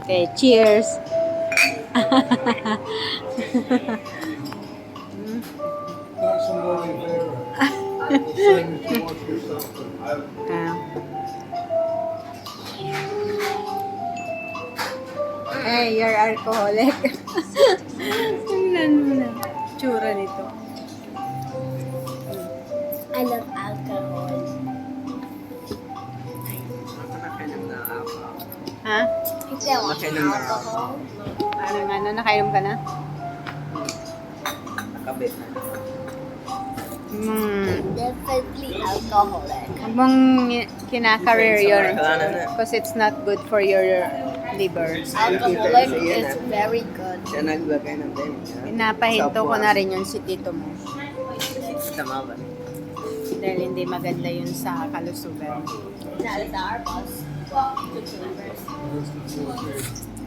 Okay, cheers. Not somebody there. The same as you want yourself. Ah. Eh, you're alcoholic. Tingnan mo na. Tsura nito. I love alcohol. Ha? Hindi ako alcohol. Parang ano, nakainom ka na? Nakabit na. Definitely alcoholic. Huwag mong kinakareer yun. Kasalanan na. Because it's not good for your liver. Alcoholic is very good. Siya nagbagay ng time. Pinapahinto ko na rin yun si tito mo. Tama ba? Dahil hindi maganda yun sa kalusugan. Not at our bus. That's the 4K.